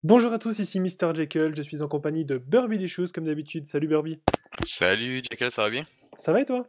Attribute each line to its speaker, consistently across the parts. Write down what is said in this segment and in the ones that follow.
Speaker 1: Bonjour à tous, ici Mister Jekyll, je suis en compagnie de Burbylicious comme d'habitude. Salut Burby.
Speaker 2: Salut Jekyll, ça va bien?
Speaker 1: Ça va et toi?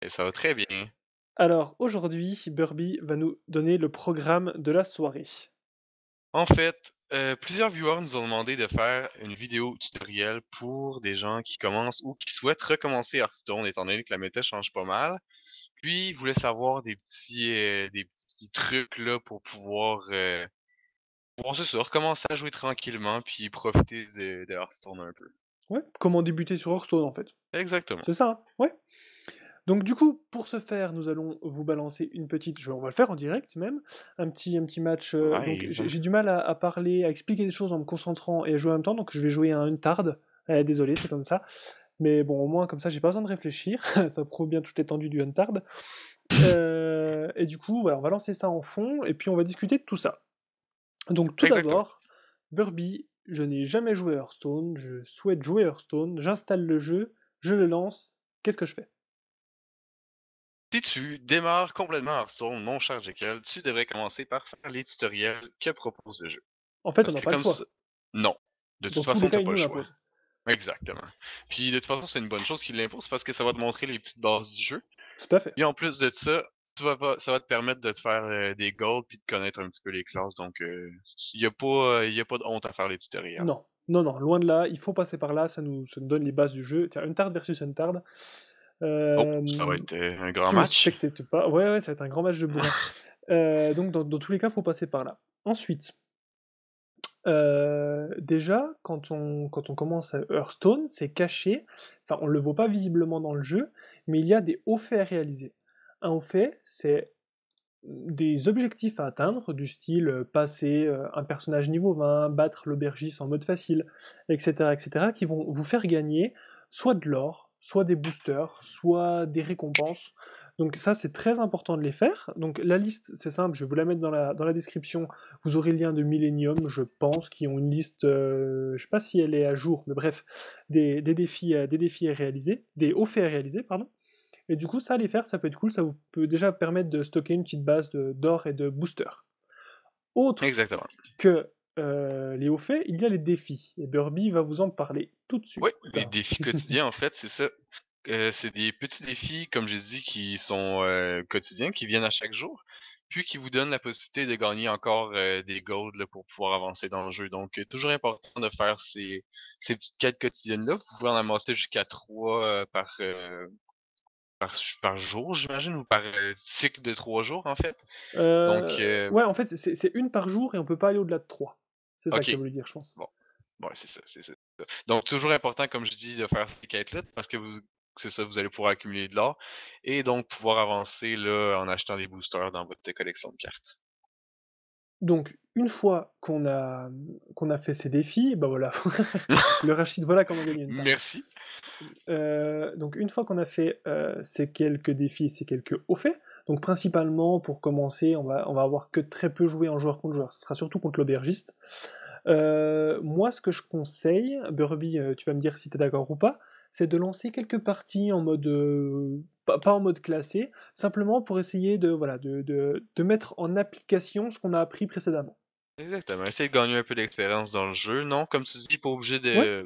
Speaker 2: Et ça va très bien.
Speaker 1: Alors aujourd'hui, Burby va nous donner le programme de la soirée.
Speaker 2: En fait, plusieurs viewers nous ont demandé de faire une vidéo tutoriel pour des gens qui commencent ou qui souhaitent recommencer Hearthstone étant donné que la méta change pas mal. Puis ils voulaient savoir des petits trucs là pour pouvoir c'est ça, recommencer à jouer tranquillement puis profiter de Hearthstone un peu.
Speaker 1: Ouais, comment débuter sur Hearthstone en fait.
Speaker 2: Exactement.
Speaker 1: C'est ça, hein? Ouais. Donc du coup, pour ce faire, nous allons vous balancer une petite, on va le faire en direct même, un petit match. Donc
Speaker 2: Live.
Speaker 1: j'ai du mal à parler, à expliquer des choses en me concentrant et à jouer en même temps, donc je vais jouer à un Untard. Désolé, c'est comme ça. Mais bon, au moins comme ça, j'ai pas besoin de réfléchir. Ça prouve bien toute l'étendue du Untard. Et du coup, voilà, on va lancer ça en fond et puis on va discuter de tout ça. Donc tout
Speaker 2: Exactement.
Speaker 1: d'abord, Burby, je n'ai jamais joué à Hearthstone, je souhaite jouer à Hearthstone, j'installe le jeu, je le lance, qu'est-ce que je fais?
Speaker 2: Si tu démarres complètement Hearthstone, mon cher Jekyll, tu devrais commencer par faire les tutoriels que propose le jeu.
Speaker 1: En fait, on
Speaker 2: Parce
Speaker 1: n'a
Speaker 2: que
Speaker 1: pas le
Speaker 2: comme ça...
Speaker 1: choix.
Speaker 2: Non. De toute
Speaker 1: Dans tous les
Speaker 2: façon,
Speaker 1: cas,
Speaker 2: t'as
Speaker 1: il
Speaker 2: pas
Speaker 1: nous
Speaker 2: le choix.
Speaker 1: l'impose.
Speaker 2: Exactement. Puis de toute façon, c'est une bonne chose qu'il l'impose parce que ça va te montrer les petites bases du jeu.
Speaker 1: Tout à fait.
Speaker 2: Et en plus de ça, ça va te permettre de te faire des golds puis de connaître un petit peu les classes. Donc, y a pas de honte à faire les tutoriels.
Speaker 1: Non, non, non, loin de là, il faut passer par là, ça nous donne les bases du jeu. Tiens, Untard versus Untard.
Speaker 2: Oh, ça va
Speaker 1: Euh,
Speaker 2: être un grand
Speaker 1: Tu me
Speaker 2: match.
Speaker 1: spectates pas. Ouais, ouais, ça va être un grand match de bourrin. Donc dans tous les cas, il faut passer par là. Ensuite, déjà, quand on commence à Hearthstone, c'est caché, enfin on ne le voit pas visiblement dans le jeu, mais il y a des hauts faits à réaliser. Un haut fait, c'est des objectifs à atteindre, du style passer un personnage niveau 20, battre l'aubergiste en mode facile, etc., etc., qui vont vous faire gagner soit de l'or, soit des boosters, soit des récompenses. Donc ça, c'est très important de les faire. Donc la liste, c'est simple, je vais vous la mettre dans la description. Vous aurez le lien de Millennium, je pense, qui ont une liste, je sais pas si elle est à jour, mais bref, des défis à réaliser, des hauts faits à réaliser, pardon. Et du coup, ça, les faire, ça peut être cool, ça vous peut déjà permettre de stocker une petite base d'or et de booster. Autre
Speaker 2: Exactement.
Speaker 1: que les hauts faits, il y a les défis. Et Burby va vous en parler tout de suite.
Speaker 2: Oui, les défis quotidiens, en fait, c'est ça. C'est des petits défis, comme j'ai dit, qui sont quotidiens, qui viennent à chaque jour, puis qui vous donnent la possibilité de gagner encore des golds là, pour pouvoir avancer dans le jeu. Donc, toujours important de faire ces petites quêtes quotidiennes-là. Vous pouvez en amasser jusqu'à 3 par jour, j'imagine, ou par cycle de 3 jours, en fait. Donc,
Speaker 1: Ouais, en fait, c'est une par jour et on peut pas aller au-delà de 3. C'est ça que tu
Speaker 2: ok,
Speaker 1: as voulu dire, je pense.
Speaker 2: bon. Ouais, c'est ça, c'est ça. Donc, toujours important, comme je dis, de faire ces quêtes-là, parce que c'est ça, vous allez pouvoir accumuler de l'or, et donc pouvoir avancer là, en achetant des boosters dans votre collection de cartes.
Speaker 1: Donc, une fois qu'on a fait ces défis, bah voilà, le Rachid, voilà comment gagner une tarte.
Speaker 2: Merci.
Speaker 1: Donc une fois qu'on a fait ces quelques défis, ces quelques hauts faits, donc principalement pour commencer, on va avoir que très peu joué en joueur contre joueur, ce sera surtout contre l'aubergiste. Moi, ce que je conseille, Burby, tu vas me dire si tu es d'accord ou pas, c'est de lancer quelques parties en mode pas en mode classé, simplement pour essayer de voilà de mettre en application ce qu'on a appris précédemment.
Speaker 2: Exactement. Essayez de gagner un peu d'expérience dans le jeu. Non, comme tu dis, pas obligé
Speaker 1: Ouais,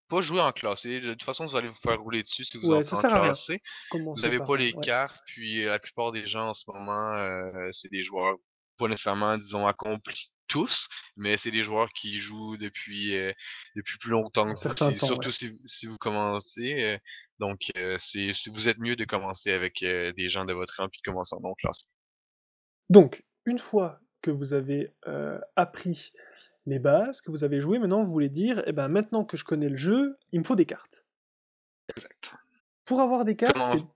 Speaker 2: pas jouer en classé. De toute façon, vous allez vous faire rouler dessus si vous
Speaker 1: ouais, ça
Speaker 2: entrez en
Speaker 1: sert à rien.
Speaker 2: classé. Vous
Speaker 1: Commençons
Speaker 2: avez
Speaker 1: par
Speaker 2: pas les
Speaker 1: ouais.
Speaker 2: cartes, puis la plupart des gens en ce moment, c'est des joueurs pas nécessairement, disons, accomplis tous, mais c'est des joueurs qui jouent depuis plus longtemps
Speaker 1: Un
Speaker 2: que vous,
Speaker 1: certain temps, ouais.
Speaker 2: surtout si vous commencez. Donc, vous êtes mieux de commencer avec des gens de votre rang, puis de commencer en non classé.
Speaker 1: Donc, une fois que vous avez appris les bases, que vous avez joué, maintenant vous voulez dire, eh ben maintenant que je connais le jeu, il me faut des cartes.
Speaker 2: Exact.
Speaker 1: Pour avoir des cartes,
Speaker 2: Comment...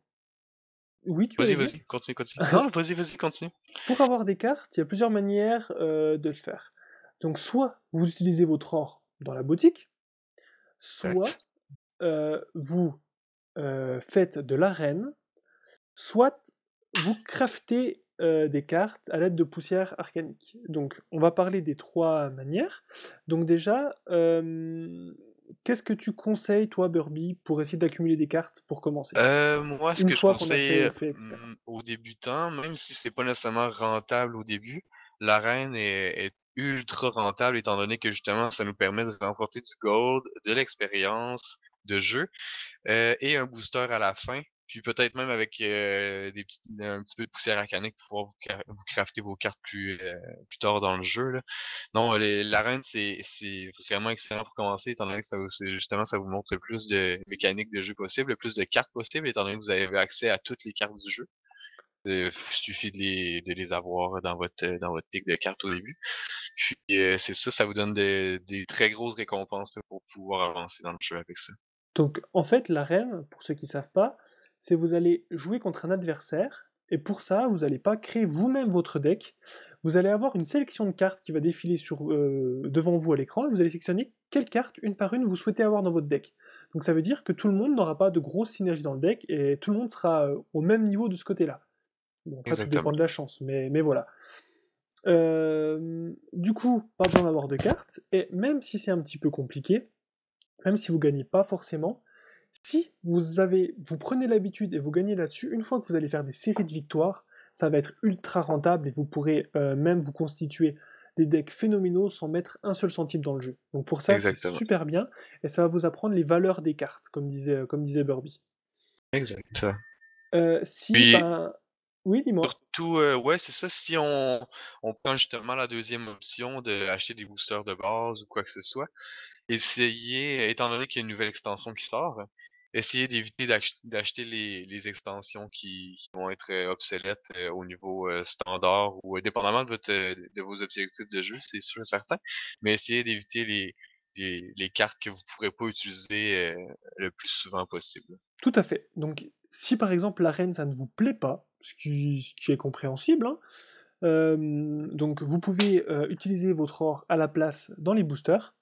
Speaker 1: oui, tu
Speaker 2: Vas-y,
Speaker 1: allais dire?
Speaker 2: vas-y, continue, continue. Non, vas-y, continue.
Speaker 1: Pour avoir des cartes, il y a plusieurs manières de le faire. Donc, soit vous utilisez votre or dans la boutique, soit
Speaker 2: Exact.
Speaker 1: vous faites de l'arène, soit vous craftez des cartes à l'aide de poussière arcanique. Donc, on va parler des trois manières. Donc déjà, qu'est-ce que tu conseilles, toi, Burby, pour essayer d'accumuler des cartes pour commencer?
Speaker 2: Moi, ce
Speaker 1: Une
Speaker 2: que je
Speaker 1: fois qu'on a fait
Speaker 2: conseille,
Speaker 1: au fait, etc.
Speaker 2: aux débutants, même si c'est pas nécessairement rentable au début, l'arène est ultra rentable étant donné que justement ça nous permet de remporter du gold, de l'expérience de jeu, et un booster à la fin. Puis peut-être même avec un petit peu de poussière arcanique pour pouvoir vous crafter vos cartes plus tard dans le jeu. Là. Non, l'arène, c'est vraiment excellent pour commencer, étant donné que justement ça vous montre le plus de mécaniques de jeu possibles, le plus de cartes possibles, étant donné que vous avez accès à toutes les cartes du jeu. Il suffit de les avoir dans votre pic de cartes au début. Puis c'est ça, ça vous donne des très grosses récompenses là, pour pouvoir avancer dans le jeu avec ça.
Speaker 1: Donc, en fait, l'arène, pour ceux qui ne savent pas, c'est vous allez jouer contre un adversaire, et pour ça, vous n'allez pas créer vous-même votre deck. Vous allez avoir une sélection de cartes qui va défiler devant vous à l'écran, et vous allez sélectionner quelles cartes, une par une, vous souhaitez avoir dans votre deck. Donc ça veut dire que tout le monde n'aura pas de grosse synergie dans le deck, et tout le monde sera au même niveau de ce côté-là. Bon, après, tout dépend
Speaker 2: Exactement.
Speaker 1: de la chance, mais voilà. Du coup, pas besoin d'avoir de cartes, et même si c'est un petit peu compliqué, même si vous gagnez pas forcément, si vous prenez l'habitude et vous gagnez là-dessus, une fois que vous allez faire des séries de victoires, ça va être ultra rentable et vous pourrez même vous constituer des decks phénoménaux sans mettre un seul centime dans le jeu. Donc pour ça, c'est
Speaker 2: Exactement.
Speaker 1: super bien et ça va vous apprendre les valeurs des cartes, comme disait Burby.
Speaker 2: Exact.
Speaker 1: Si,
Speaker 2: Puis
Speaker 1: ben, oui, dis-moi.
Speaker 2: surtout, ouais, c'est ça, si on prend justement la deuxième option d'acheter des boosters de base ou quoi que ce soit, essayez, étant donné qu'il y a une nouvelle extension qui sort, essayez d'éviter d'acheter les extensions qui vont être obsolètes au niveau standard ou dépendamment de vos objectifs de jeu, c'est sûr et certain. Mais essayez d'éviter les cartes que vous ne pourrez pas utiliser le plus souvent possible.
Speaker 1: Tout à fait. Donc, si par exemple l'arène ça ne vous plaît pas, ce qui est compréhensible, hein, donc vous pouvez utiliser votre or à la place dans les boosters.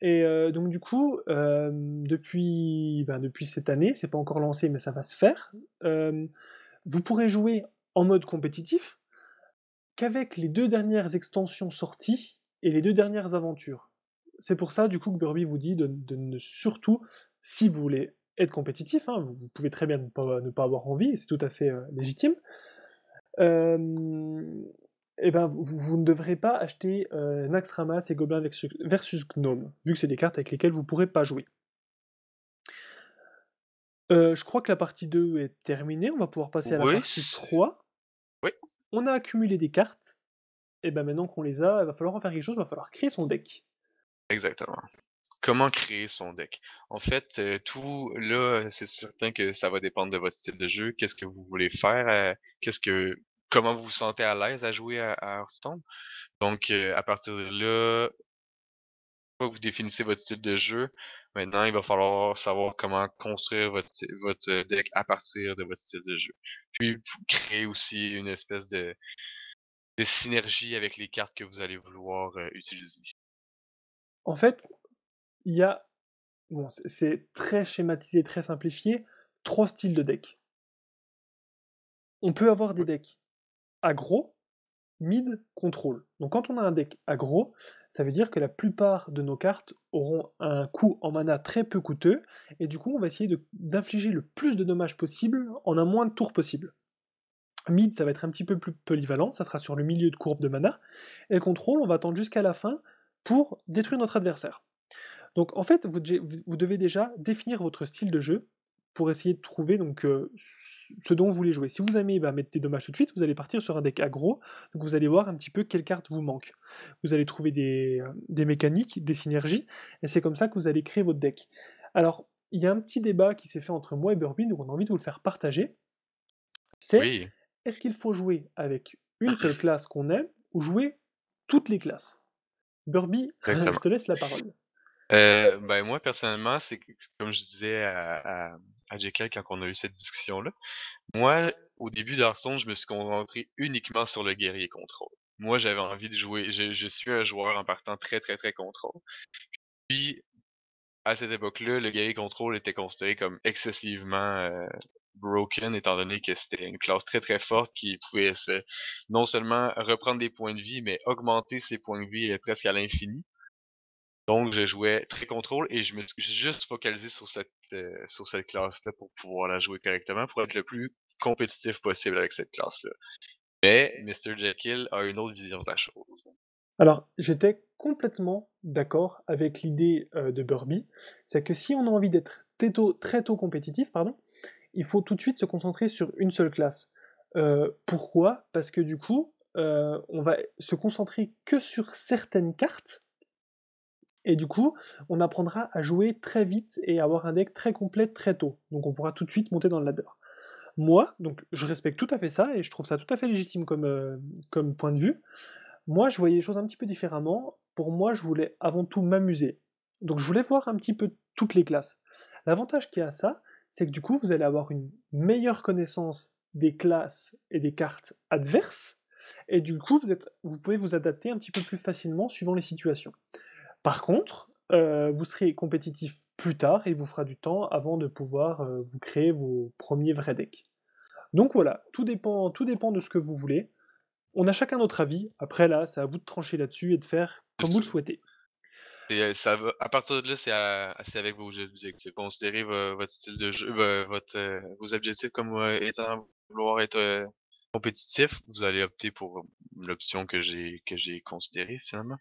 Speaker 1: Et donc du coup, depuis cette année, c'est pas encore lancé, mais ça va se faire. euh, Vous pourrez jouer en mode compétitif qu'avec les deux dernières extensions sorties et les deux dernières aventures. C'est pour ça, du coup, que Burby vous dit de ne surtout, si vous voulez être compétitif, hein, vous pouvez très bien ne pas avoir envie, et c'est tout à fait légitime, et ben, vous ne devrez pas acheter Naxxramas et Gobelin versus Gnome, vu que c'est des cartes avec lesquelles vous ne pourrez pas jouer. Je crois que la partie 2 est terminée, on va pouvoir passer à la
Speaker 2: Oui,
Speaker 1: partie 3.
Speaker 2: oui,
Speaker 1: On a accumulé des cartes, et ben maintenant qu'on les a, il va falloir en faire quelque chose, il va falloir créer son deck.
Speaker 2: exactement. Comment créer son deck? En fait, tout là, c'est certain que ça va dépendre de votre style de jeu. Qu'est-ce que vous voulez faire? Comment vous vous sentez à l'aise à jouer à Hearthstone? Donc, à partir de là, une fois que vous définissez votre style de jeu, maintenant, il va falloir savoir comment construire votre deck à partir de votre style de jeu. Puis, vous créer aussi une espèce de synergie avec les cartes que vous allez vouloir utiliser.
Speaker 1: En fait, il y a, bon, c'est très schématisé, très simplifié, trois styles de deck. On peut avoir des
Speaker 2: Oui,
Speaker 1: decks aggro, mid, contrôle. Donc quand on a un deck aggro, ça veut dire que la plupart de nos cartes auront un coût en mana très peu coûteux, et du coup on va essayer d'infliger le plus de dommages possible en un moins de tours possible. Mid, ça va être un petit peu plus polyvalent, ça sera sur le milieu de courbe de mana, et contrôle, on va attendre jusqu'à la fin pour détruire notre adversaire. Donc en fait, vous devez déjà définir votre style de jeu pour essayer de trouver donc, ce dont vous voulez jouer. Si vous aimez mettre des dommages tout de suite, vous allez partir sur un deck aggro, donc vous allez voir un petit peu quelles cartes vous manquent. Vous allez trouver des mécaniques, des synergies, et c'est comme ça que vous allez créer votre deck. Alors, il y a un petit débat qui s'est fait entre moi et Burbin, donc on a envie de vous le faire partager, c'est
Speaker 2: oui,
Speaker 1: est-ce qu'il faut jouer avec une seule classe qu'on aime ou jouer toutes les classes? Burby, je
Speaker 2: exactement.
Speaker 1: te laisse la parole.
Speaker 2: Ben, moi, personnellement, c'est que comme je disais à Jekyll quand on a eu cette discussion-là, moi, au début d'Hearthstone, je me suis concentré uniquement sur le guerrier contrôle. Moi, j'avais envie de jouer je suis un joueur en partant très, très, très contrôle. Puis, à cette époque-là, le guerrier contrôle était considéré comme excessivement, broken étant donné que c'était une classe très, très forte qui pouvait non seulement reprendre des points de vie, mais augmenter ses points de vie, presque à l'infini. Donc, je jouais très contrôle et je me suis juste focalisé sur cette classe-là pour pouvoir la jouer correctement, pour être le plus compétitif possible avec cette classe-là. Mais Mr. Jekyll a une autre vision de la chose.
Speaker 1: Alors, j'étais complètement d'accord avec l'idée de Burby, c'est que si on a envie d'être très tôt compétitif, pardon, il faut tout de suite se concentrer sur une seule classe. Pourquoi? Parce que du coup, on va se concentrer que sur certaines cartes, et du coup, on apprendra à jouer très vite et avoir un deck très complet très tôt. Donc on pourra tout de suite monter dans le ladder. Moi, donc je respecte tout à fait ça, et je trouve ça tout à fait légitime comme point de vue. Moi, je voyais les choses un petit peu différemment. Pour moi, je voulais avant tout m'amuser. Donc je voulais voir un petit peu toutes les classes. L'avantage qu'il y a à ça, c'est que du coup, vous allez avoir une meilleure connaissance des classes et des cartes adverses, et du coup, vous pouvez vous adapter un petit peu plus facilement suivant les situations. Par contre, vous serez compétitif plus tard, et il vous fera du temps avant de pouvoir vous créer vos premiers vrais decks. Donc voilà, tout dépend de ce que vous voulez. On a chacun notre avis. Après là, c'est à vous de trancher là-dessus et de faire
Speaker 2: C'est
Speaker 1: comme vous
Speaker 2: ça.
Speaker 1: le souhaitez.
Speaker 2: Ça va à partir de là, c'est avec vos objectifs. Considérez votre style de jeu, vos objectifs comme, étant vouloir être, compétitif. Vous allez opter pour l'option que j'ai considérée finalement.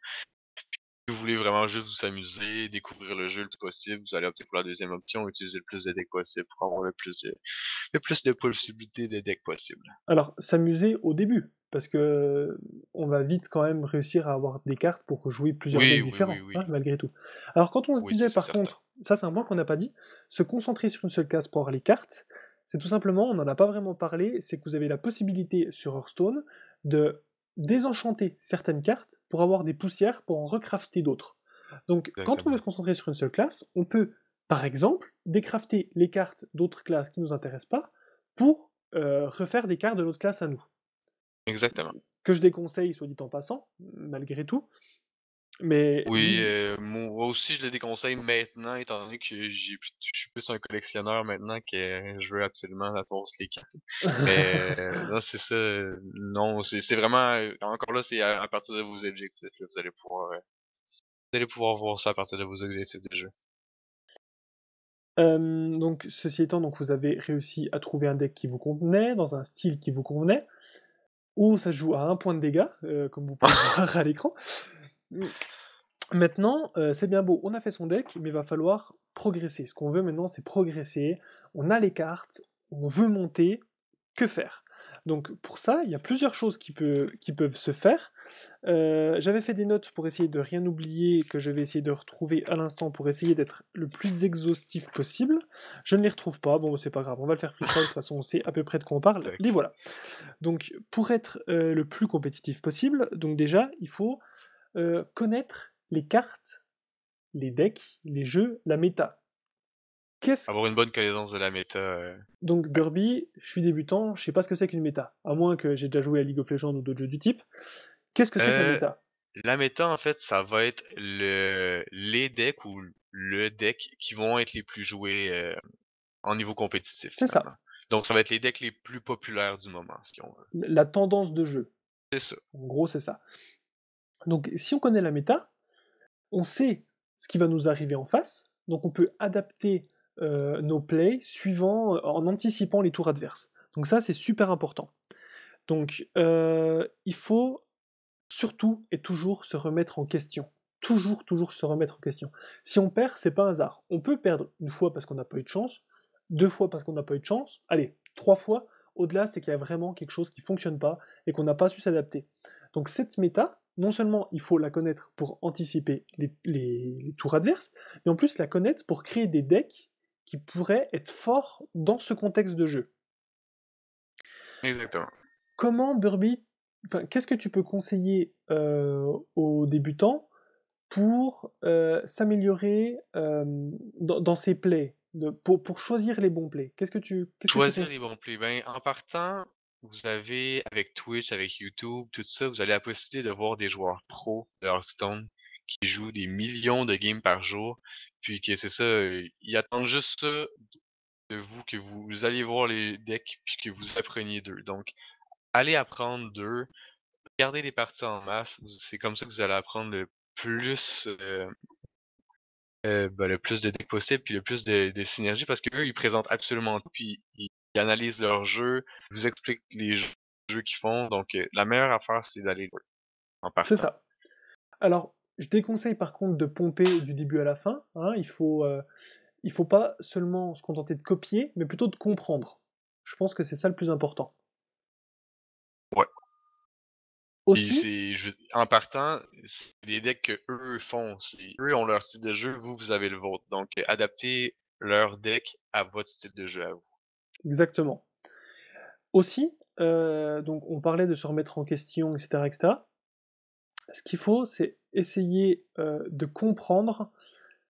Speaker 2: Si vous voulez vraiment juste vous amuser, découvrir le jeu le plus possible, vous allez opter pour la deuxième option, utiliser le plus de decks possible pour avoir le plus de possibilités de decks possibles.
Speaker 1: Alors, s'amuser au début, parce que on va vite quand même réussir à avoir des cartes pour jouer plusieurs decks
Speaker 2: Oui, oui, oui,
Speaker 1: différents,
Speaker 2: oui.
Speaker 1: hein, malgré tout. Alors quand on se
Speaker 2: Oui, ça
Speaker 1: disait
Speaker 2: c'est
Speaker 1: par
Speaker 2: certain.
Speaker 1: contre, ça c'est un point qu'on n'a pas dit, se concentrer sur une seule case pour avoir les cartes, c'est tout simplement, on n'en a pas vraiment parlé, c'est que vous avez la possibilité sur Hearthstone de désenchanter certaines cartes pour avoir des poussières pour en recrafter d'autres. Donc quand on veut
Speaker 2: Exactement.
Speaker 1: se concentrer sur une seule classe, on peut par exemple décrafter les cartes d'autres classes qui ne nous intéressent pas pour refaire des cartes de notre classe à nous.
Speaker 2: Exactement.
Speaker 1: Que je déconseille, soit dit en passant, malgré tout. Mais
Speaker 2: Oui, moi aussi je le déconseille maintenant étant donné que je suis plus un collectionneur maintenant que je veux absolument la tous les cartes. Mais non, c'est ça, non, c'est vraiment, encore là, c'est à partir de vos objectifs, là, vous allez pouvoir voir ça à partir de vos objectifs de jeu.
Speaker 1: donc, ceci étant, donc vous avez réussi à trouver un deck qui vous convenait, dans un style qui vous convenait, où ça se joue à un point de dégâts, comme vous pouvez le voir à l'écran. Maintenant, c'est bien beau, on a fait son deck, mais il va falloir progresser. Ce qu'on veut maintenant, c'est progresser. On a les cartes, on veut monter, que faire? Donc pour ça, il y a plusieurs choses qui peuvent se faire. J'avais fait des notes pour essayer de rien oublier, que je vais essayer de retrouver à l'instant pour essayer d'être le plus exhaustif possible. Je ne les retrouve pas, bon c'est pas grave, on va le faire freestyle, de toute façon on sait à peu près de quoi on parle. Les
Speaker 2: OK.
Speaker 1: voilà. Donc pour être le plus compétitif possible, donc déjà il faut connaître les cartes, les decks, les jeux, la méta. Qu'est-ce
Speaker 2: Avoir une bonne connaissance de la méta,
Speaker 1: Donc
Speaker 2: ouais.
Speaker 1: Burby, je suis débutant, je sais pas ce que c'est qu'une méta, à moins que j'ai déjà joué à League of Legends ou d'autres jeux du type. Qu'est-ce que c'est que la
Speaker 2: Heu,
Speaker 1: méta?
Speaker 2: la méta, en fait, ça va être les decks ou le deck qui vont être les plus joués, en niveau compétitif,
Speaker 1: C'est
Speaker 2: finalement.
Speaker 1: ça,
Speaker 2: Donc ça va être les decks les plus populaires du moment, si on veut.
Speaker 1: la tendance de jeu.
Speaker 2: C'est ça.
Speaker 1: En gros, c'est ça. Donc si on connaît la méta, on sait ce qui va nous arriver en face, donc on peut adapter nos plays suivant, en anticipant les tours adverses. Donc ça, c'est super important. Donc il faut surtout et toujours se remettre en question. Toujours, toujours se remettre en question. Si on perd, c'est pas un hasard. On peut perdre une fois parce qu'on n'a pas eu de chance, deux fois parce qu'on n'a pas eu de chance, allez, trois fois. Au-delà, c'est qu'il y a vraiment quelque chose qui fonctionne pas et qu'on n'a pas su s'adapter. Donc cette méta, non seulement il faut la connaître pour anticiper les tours adverses, mais en plus la connaître pour créer des decks qui pourraient être forts dans ce contexte de jeu.
Speaker 2: Exactement.
Speaker 1: Comment Burby, enfin, qu'est-ce que tu peux conseiller aux débutants pour s'améliorer dans ses plays, pour choisir les bons plays? Qu'est-ce que tu
Speaker 2: Choisir les
Speaker 1: conseilles?
Speaker 2: bons plays. Ben, en partant, vous avez avec Twitch, avec YouTube, tout ça, vous avez la possibilité de voir des joueurs pros de Hearthstone qui jouent des millions de games par jour, puis que c'est ça, ils attendent juste ça de vous, que vous alliez voir les decks, puis que vous appreniez d'eux. Donc, allez apprendre d'eux, regardez les parties en masse, c'est comme ça que vous allez apprendre le plus de decks possible, puis le plus de synergie, parce qu'eux, ils présentent absolument tout, puis ils analysent leur jeu, ils vous expliquent les jeux qu'ils font. Donc, la meilleure affaire, c'est d'aller jouer en
Speaker 1: C'est
Speaker 2: partant.
Speaker 1: ça. Alors, je déconseille par contre de pomper du début à la fin, hein. Il faut pas seulement se contenter de copier, mais plutôt de comprendre. Je pense que c'est ça le plus important.
Speaker 2: Ouais. Puis
Speaker 1: Aussi,
Speaker 2: en partant, c'est les decks que eux font. Eux ont leur style de jeu, vous avez le vôtre. Donc, adaptez leur deck à votre style de jeu à vous.
Speaker 1: exactement. Aussi, donc on parlait de se remettre en question, etc., etc. Ce qu'il faut, c'est essayer de comprendre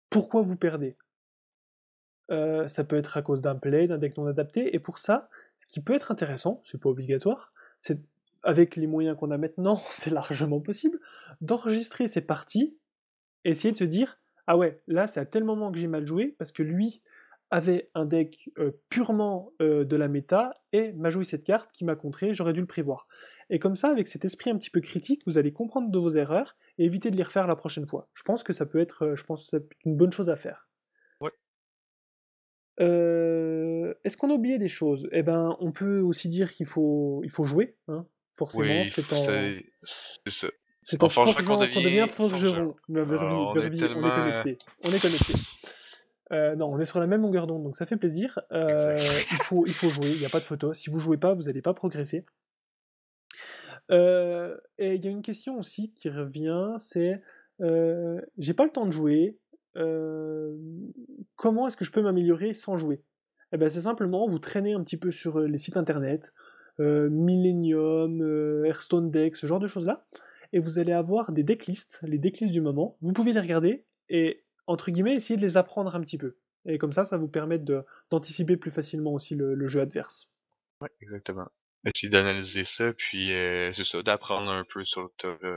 Speaker 1: pourquoi vous perdez. Ça peut être à cause d'un play, d'un deck non adapté, et pour ça, ce qui peut être intéressant, c'est pas obligatoire, c'est avec les moyens qu'on a maintenant, c'est largement possible, d'enregistrer ces parties et essayer de se dire ah ouais, là c'est à tel moment que j'ai mal joué parce que lui avait un deck purement de la méta et m'a joué cette carte qui m'a contré, j'aurais dû le prévoir. Et comme ça, avec cet esprit un petit peu critique, vous allez comprendre de vos erreurs et éviter de les refaire la prochaine fois. Je pense que ça peut être, une bonne chose à faire.
Speaker 2: Ouais.
Speaker 1: Est-ce qu'on a oublié des choses? Eh ben, on peut aussi dire il faut jouer, hein, forcément,
Speaker 2: Oui, c'est ça.
Speaker 1: c'est en
Speaker 2: En forgeant qu'on
Speaker 1: forgeant qu'on devient
Speaker 2: devient forgeron.
Speaker 1: forgeron. Mais Burby,
Speaker 2: On est
Speaker 1: Burby, on est
Speaker 2: tellement...
Speaker 1: connecté, on est connecté. Non, on est sur la même longueur d'onde, donc ça fait plaisir.
Speaker 2: Exact.
Speaker 1: Il faut jouer, il n'y a pas de photo. Si vous jouez pas, vous n'allez pas progresser. Et il y a une question aussi qui revient, c'est j'ai pas le temps de jouer. euh, Comment est-ce que je peux m'améliorer sans jouer? Eh ben, c'est simplement vous traînez un petit peu sur les sites internet, Millennium, Hearthstone Deck, ce genre de choses-là, et vous allez avoir des decklists, les decklists du moment. Vous pouvez les regarder et entre guillemets essayer de les apprendre un petit peu. Et comme ça vous permet d'anticiper plus facilement aussi le jeu adverse.
Speaker 2: Ouais, exactement. Essayer d'analyser ça, puis c'est ça, d'apprendre un peu sur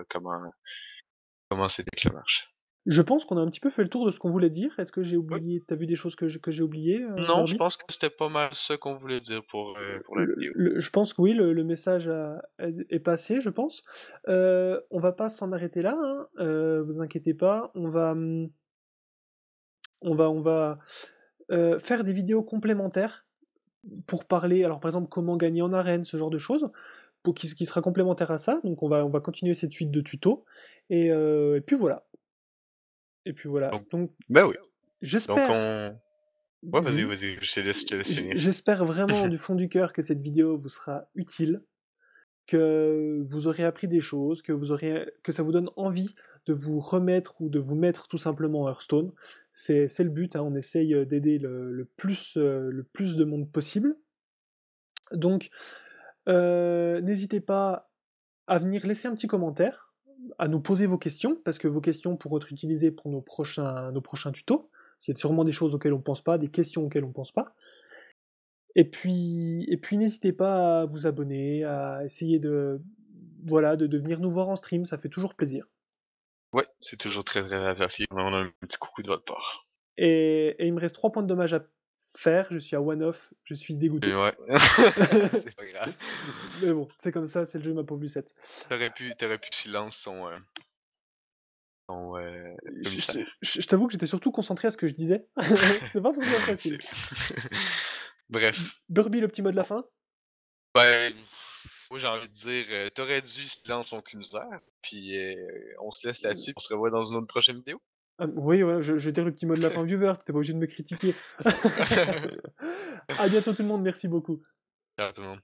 Speaker 2: comment ces decks-là marchent.
Speaker 1: Je pense qu'on a un petit peu fait le tour de ce qu'on voulait dire. Est-ce que j'ai
Speaker 2: Oui.
Speaker 1: oublié? T'as vu des choses que j'ai oubliées,
Speaker 2: Non, je
Speaker 1: Burby?
Speaker 2: pense que c'était pas mal ça qu'on voulait dire pour la vidéo.
Speaker 1: Je pense que oui, le message est passé, je pense. On va pas s'en arrêter là, hein, vous inquiétez pas. On va faire des vidéos complémentaires pour parler, alors par exemple, comment gagner en arène, ce genre de choses, qui sera complémentaire à ça. Donc on va continuer cette suite de tutos. Et puis voilà. Et puis voilà.
Speaker 2: Donc,
Speaker 1: Donc
Speaker 2: ben oui. Donc
Speaker 1: j'espère,
Speaker 2: on... Ouais, vas-y,
Speaker 1: oui,
Speaker 2: vas-y, je te laisse finir.
Speaker 1: j'espère vraiment du fond du cœur que cette vidéo vous sera utile, que vous aurez appris des choses, que ça vous donne envie de vous remettre ou de vous mettre tout simplement à Hearthstone. C'est le but, hein, on essaye d'aider le plus de monde possible. Donc, n'hésitez pas à venir laisser un petit commentaire, à nous poser vos questions, parce que vos questions pourront être utilisées pour nos prochains tutos. Il y a sûrement des choses auxquelles on pense pas, des questions auxquelles on pense pas. Et puis n'hésitez pas à vous abonner, à essayer voilà, de venir nous voir en stream, ça fait toujours plaisir.
Speaker 2: Ouais, c'est toujours très très apprécié. On a un petit coucou de votre part.
Speaker 1: Et il me reste 3 points de dommage à faire, je suis à one off, je suis
Speaker 2: Et
Speaker 1: dégoûté.
Speaker 2: ouais, c'est pas grave.
Speaker 1: Mais bon, c'est comme ça, c'est le jeu, ma pauvre Lucette.
Speaker 2: T'aurais pu silence son commissaire.
Speaker 1: Je t'avoue que j'étais surtout concentré à ce que je disais. C'est pas forcément facile.
Speaker 2: Bref.
Speaker 1: Burby, le petit mot de la fin?
Speaker 2: Ben, moi j'ai envie de dire, t'aurais dû silence son commissaire. Puis on se laisse là-dessus. On se revoit dans une autre prochaine vidéo.
Speaker 1: Ah, oui, ouais, je vais dire le petit mot de la fin viewer, t'es pas obligé de me critiquer. À bientôt tout le monde, merci beaucoup.
Speaker 2: Ciao tout le monde.